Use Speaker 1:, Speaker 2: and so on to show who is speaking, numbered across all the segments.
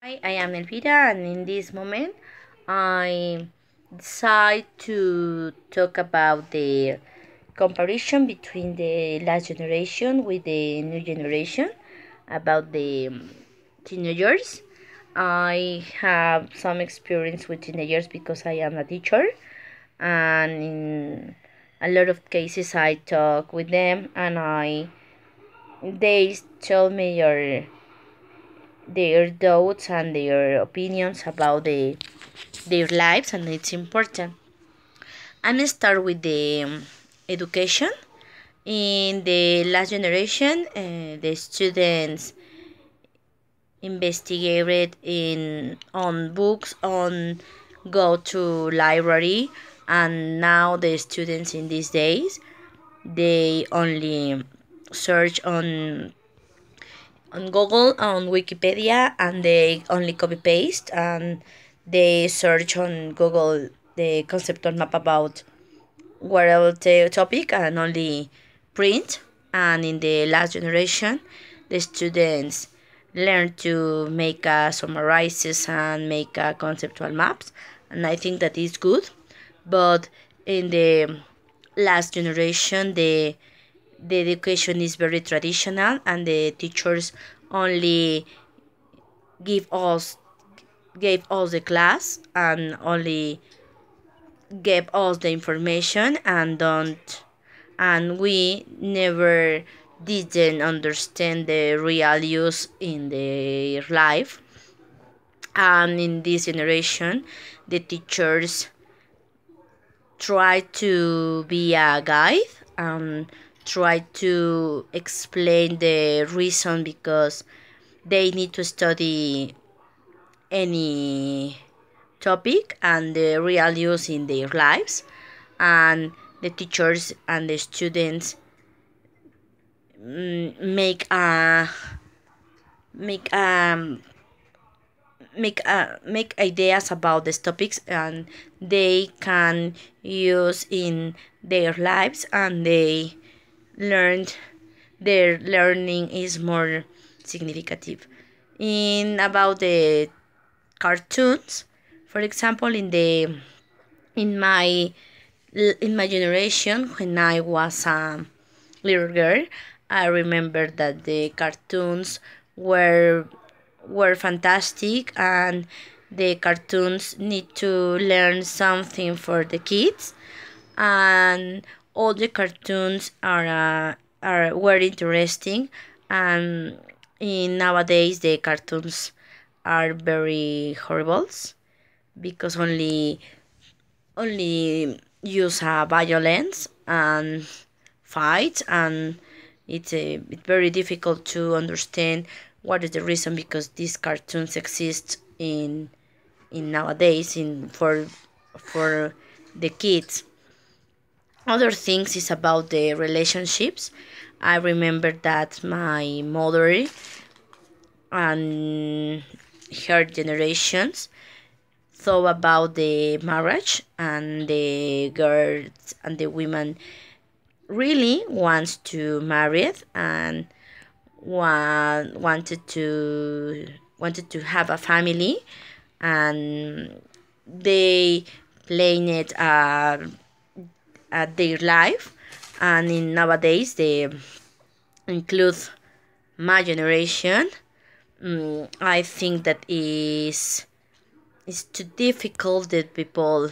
Speaker 1: Hi, I am Elvira, and in this moment, I decide to talk about the comparison between the last generation with the new generation about the teenagers. I have some experience with teenagers because I am a teacher, and in a lot of cases, I talk with them, and they tell me their doubts and their opinions about their lives, and it's important. I'm gonna start with the education. In the last generation, the students investigated in on books, on go to library, and now the students in these days they only search on Google, on Wikipedia, and they only copy paste, and they search on Google the conceptual map about whatever the topic and only print. And in the last generation, the students learn to make summarizes and make conceptual maps, and I think that is good. But in the last generation, the education is very traditional, and the teachers only give us gave us the class and only gave us the information, and we never didn't understand the real use in their life. And in this generation, the teachers try to be a guide and try to explain the reason because they need to study any topic and the real use in their lives. And the teachers and the students make a make make ideas about these topics, and they can use in their lives, and they learned their learning is more significant. In about the cartoons, for example, in my in my generation, when I was a little girl, I remember that the cartoons were were fantastic, and the cartoons need to learn something for the kids, and all the cartoons are very interesting. And in nowadays the cartoons are very horrible because only use violence and fight, and it's very difficult to understand what is the reason because these cartoons exist in nowadays in for the kids. Other things is about the relationships. I remember that my mother and her generations thought about the marriage, and the girls and the women really wants to marry it, and wanted to have a family, and they playing it at their life. And in nowadays they include my generation. I think that is it's too difficult that people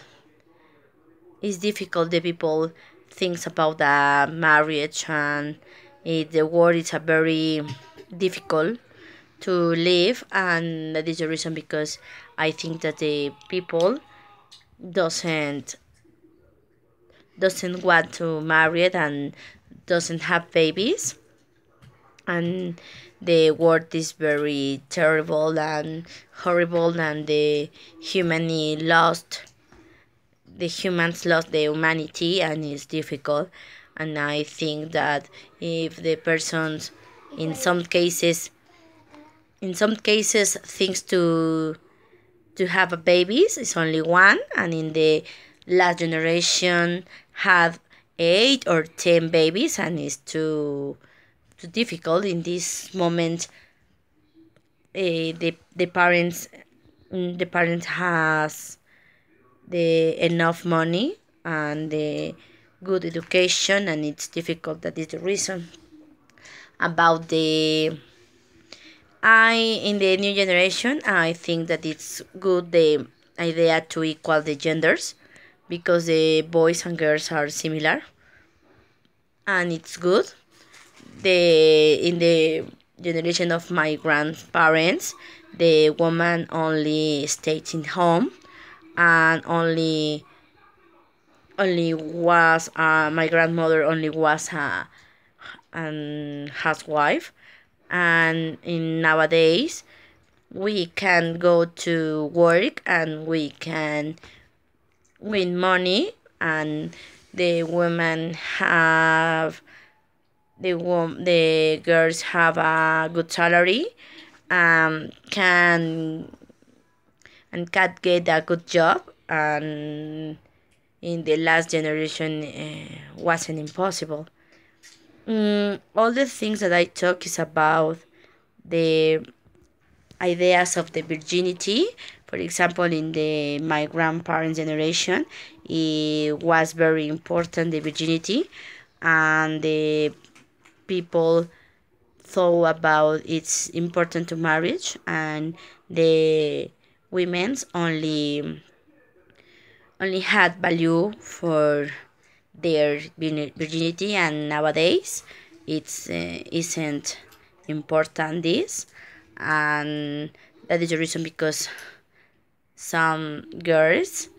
Speaker 1: it's difficult that people thinks about the marriage, and the world is a very difficult to live, and that is the reason because I think that the people doesn't doesn't want to marry it and doesn't have babies, and the world is very terrible and horrible, and the humans lost the humanity, and it's difficult. And I think that if the persons in some cases thinks to have a babies, it's only one, and in the last generation had 8 or 10 babies, and it's too difficult in this moment the parents has the enough money and the good education, and it's difficult. That is the reason about the I in the new generation. I think that it's good the idea to equal the genders, because the boys and girls are similar, and it's good. The in the generation of my grandparents, the woman only stays in home, and only was my grandmother only was an housewife. And in nowadays we can go to work and we can win money, and the women have the girls have a good salary, can and can get a good job. And in the last generation wasn't impossible. All the things that I talk is about the ideas of the virginity. For example, in the my grandparents' generation, it was very important, the virginity, and the people thought about it's important to marriage, and the women's only had value for their virginity, and nowadays it's isn't important this. And that is the reason because some girls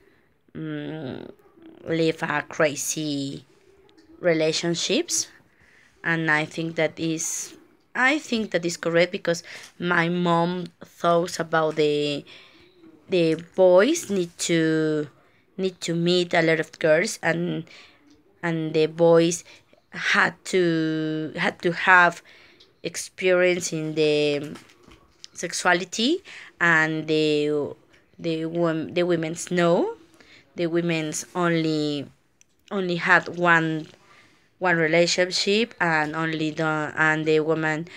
Speaker 1: live a crazy relationships, and I think that is correct, because my mom thought about the boys need to meet a lot of girls, and the boys had to have experience in the sexuality, and the women's no, the women's only had one relationship, and only the woman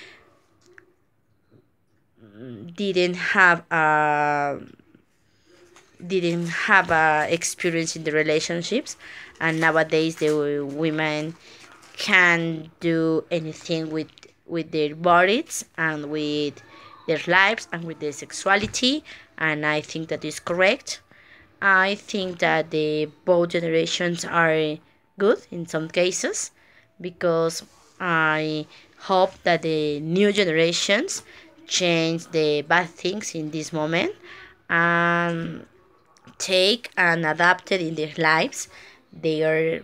Speaker 1: didn't have a experience in the relationships. And nowadays the women can do anything with their bodies and with their lives and with their sexuality, and I think that is correct. I think that the both generations are good in some cases, because I hope that the new generations change the bad things in this moment, and take and adapt it in their lives their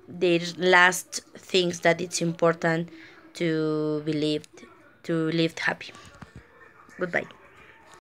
Speaker 1: their last things that it's important to believe to live happy. Goodbye.